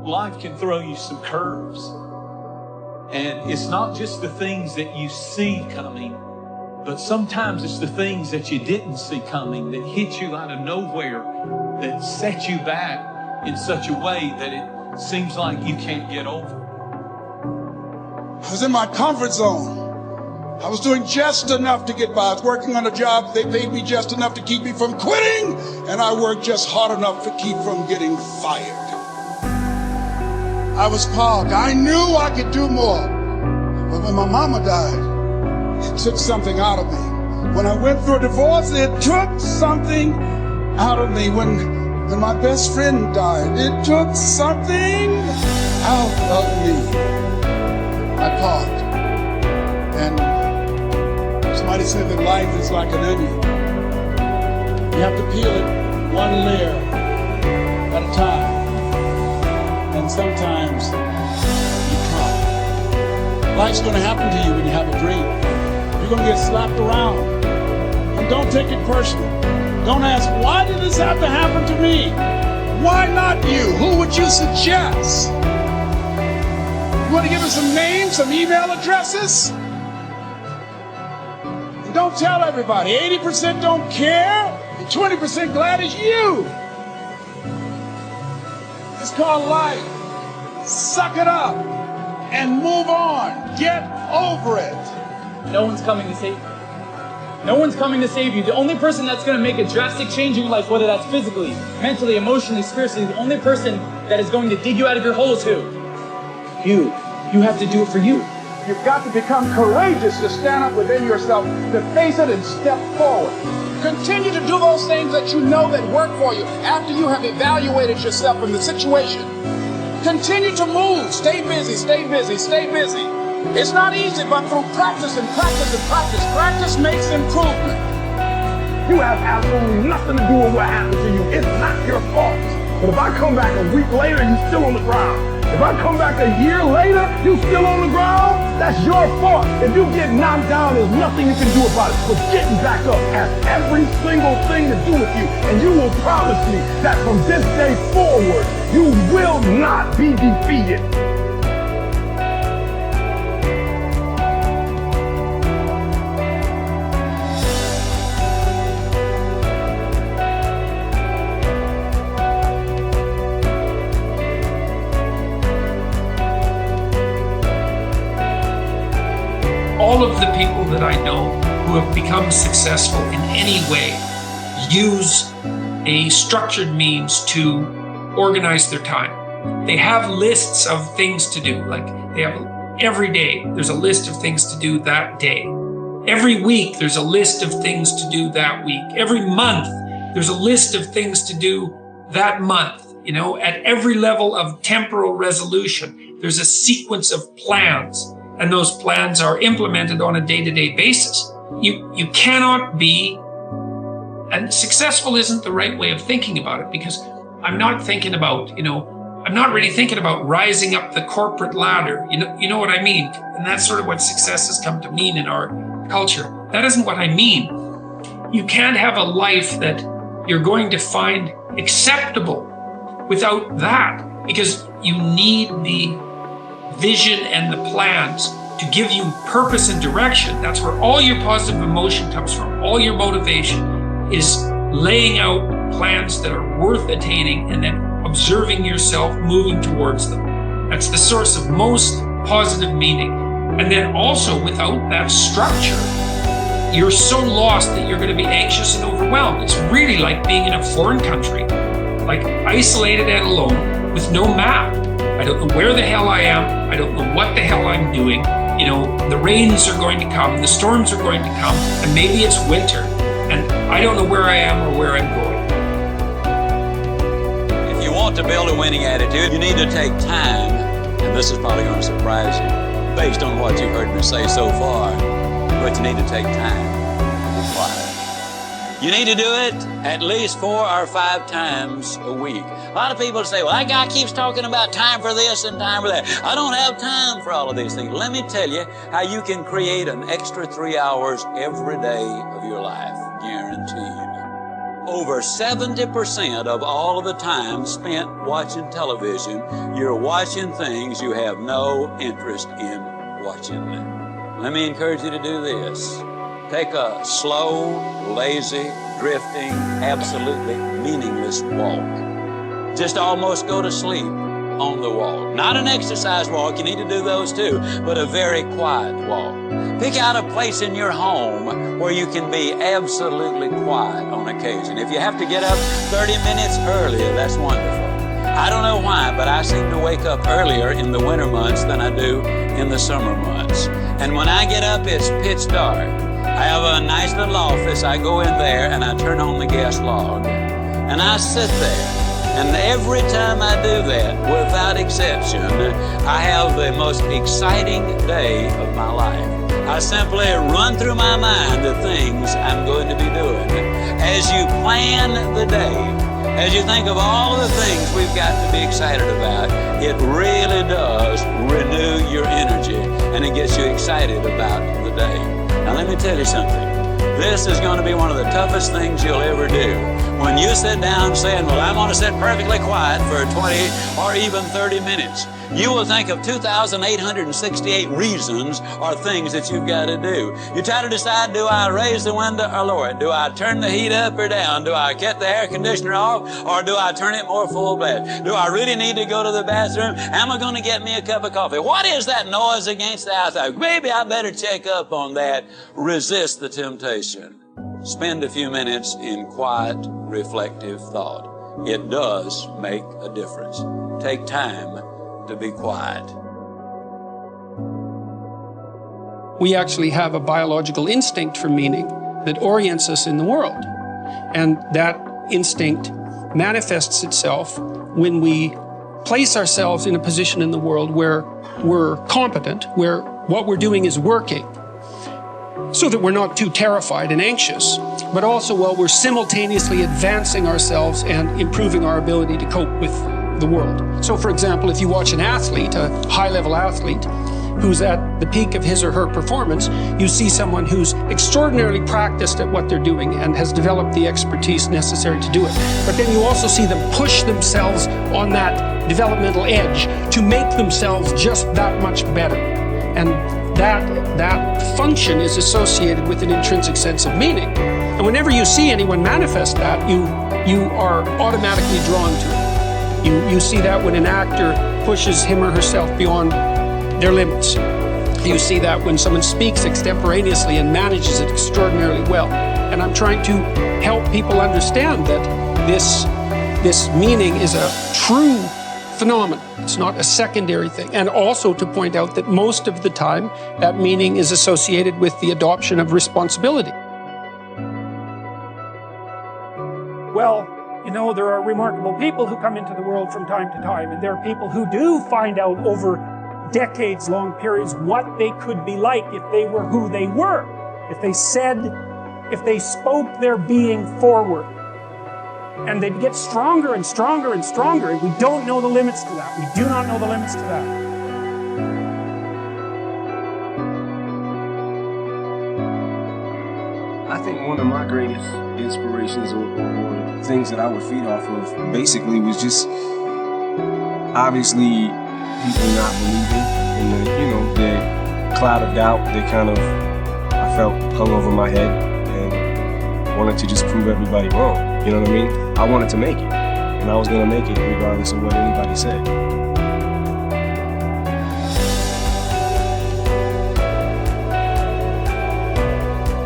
life can throw you some curves. And it's not just the things that you see coming, but sometimes it's the things that you didn't see coming that hit you out of nowhere, that set you back in such a way that it seems like you can't get over. I was in my comfort zone. I was doing just enough to get by. I was working on a job. They paid me just enough to keep me from quitting, and I worked just hard enough to keep from getting fired. I was called. I knew I could do more. But when my mama died, it took something out of me. When I went through a divorce, it took something out of me. When my best friend died, it took something out of me. I paused. And somebody said that life is like an onion. You have to peel it one layer at a time. And sometimes you cry. Life's going to happen to you when you have a dream. You're going to get slapped around. And don't take it personal. Don't ask, why did this have to happen to me? Why not you? Who would you suggest? You want to give us some names, some email addresses? And don't tell everybody. 80% don't care, and 20% glad it's you. It's called life. Suck it up and move on. Get over it. No one's coming to save you. No one's coming to save you. The only person that's going to make a drastic change in your life, whether that's physically, mentally, emotionally, spiritually, the only person that is going to dig you out of your hole is who? You. You have to do it for you. You've got to become courageous to stand up within yourself, to face it and step forward. Continue to do those things that you know that work for you after you have evaluated yourself in the situation. Continue to move. Stay busy, stay busy, stay busy. It's not easy, but through practice and practice and practice, practice makes improvement. You have absolutely nothing to do with what happened to you. It's not your fault. But if I come back a week later, you're still on the ground. If I come back a year later, you still on the ground, that's your fault. If you get knocked down, there's nothing you can do about it. But getting back up has every single thing to do with you. And you will promise me that from this day forward, you will not be defeated. All of the people that I know who have become successful in any way use a structured means to organize their time. They have lists of things to do, like they have every day, there's a list of things to do that day. Every week, there's a list of things to do that week. Every month, there's a list of things to do that month. You know, at every level of temporal resolution, there's a sequence of plans. And those plans are implemented on a day-to-day basis. You cannot be, and successful isn't the right way of thinking about it, because I'm not thinking about, I'm not really thinking about rising up the corporate ladder. You know what I mean? And that's sort of what success has come to mean in our culture. That isn't what I mean. You can't have a life that you're going to find acceptable without that, because you need the vision and the plans to give you purpose and direction. That's where all your positive emotion comes from. All your motivation is laying out plans that are worth attaining and then observing yourself moving towards them. That's the source of most positive meaning. And then also, without that structure, you're so lost that you're going to be anxious and overwhelmed. It's really like being in a foreign country, like isolated and alone with no map. I don't know where the hell I am. I don't know what the hell I'm doing. The rains are going to come, the storms are going to come, and maybe it's winter, and I don't know where I am or where I'm going. If you want to build a winning attitude, you need to take time, and this is probably going to surprise you, based on what you've heard me say so far, but you need to take time to be quiet. You need to do it at least 4 or 5 times a week. A lot of people say, well, that guy keeps talking about time for this and time for that. I don't have time for all of these things. Let me tell you how you can create an extra 3 hours every day of your life, guaranteed. over 70% of all of the time spent watching television, you're watching things you have no interest in watching. Let me encourage you to do this. Take a slow, lazy, drifting, absolutely meaningless walk. Just almost go to sleep on the walk. Not an exercise walk, you need to do those too, but a very quiet walk. Pick out a place in your home where you can be absolutely quiet on occasion. If you have to get up 30 minutes earlier, that's wonderful. I don't know why, but I seem to wake up earlier in the winter months than I do in the summer months. And when I get up, it's pitch dark. I have a nice little office. I go in there and I turn on the gas log. And I sit there. And every time I do that, without exception, I have the most exciting day of my life. I simply run through my mind the things I'm going to be doing. As you plan the day, as you think of all of the things we've got to be excited about, it really does renew your energy and it gets you excited about the day. Now let me tell you something. This is going to be one of the toughest things you'll ever do. When you sit down saying, well, I'm going to sit perfectly quiet for 20 or even 30 minutes, you will think of 2,868 reasons or things that you've got to do. You try to decide, do I raise the window or lower it? Do I turn the heat up or down? Do I cut the air conditioner off or do I turn it more full blast? Do I really need to go to the bathroom? Am I going to get me a cup of coffee? What is that noise against the outside? Maybe I better check up on that. Resist the temptation. Spend a few minutes in quiet, reflective thought. It does make a difference. Take time to be quiet. We actually have a biological instinct for meaning that orients us in the world. And that instinct manifests itself when we place ourselves in a position in the world where we're competent, where what we're doing is working, so that we're not too terrified and anxious, but also while we're simultaneously advancing ourselves and improving our ability to cope with the world. So for example, if you watch an athlete, a high-level athlete, who's at the peak of his or her performance, you see someone who's extraordinarily practiced at what they're doing and has developed the expertise necessary to do it. But then you also see them push themselves on that developmental edge to make themselves just that much better. And that function is associated with an intrinsic sense of meaning. And whenever you see anyone manifest that, you are automatically drawn to it. You see that when an actor pushes him or herself beyond their limits. You see that when someone speaks extemporaneously and manages it extraordinarily well. And I'm trying to help people understand that this meaning is a true phenomenon. It's not a secondary thing. And also to point out that most of the time, that meaning is associated with the adoption of responsibility. Well, you know, there are remarkable people who come into the world from time to time, and there are people who do find out over decades-long periods what they could be like if they were who they were, if they spoke their being forward. And they'd get stronger and stronger and stronger, and we don't know the limits to that. We do not know the limits to that. I think one of my greatest inspirations or things that I would feed off of basically was just obviously people not believing in the cloud of doubt that kind of I felt hung over my head and wanted to just prove everybody wrong. You know what I mean? I wanted to make it, and I was going to make it regardless of what anybody said.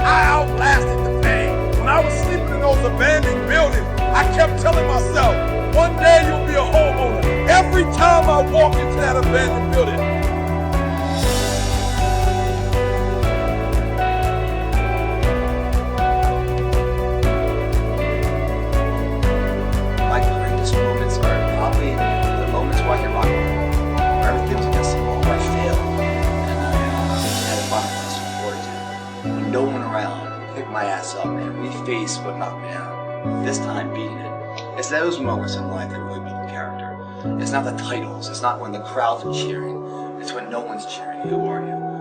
I outlasted the pain. When I was sleeping in those abandoned buildings, I kept telling myself, one day you'll be a homeowner. Every time I walk into that abandoned building, my ass up and reface what knocked me down. This time beating it. It's those moments in life that really build the character. It's not the titles. It's not when the crowds are cheering. It's when no one's cheering. Who are you?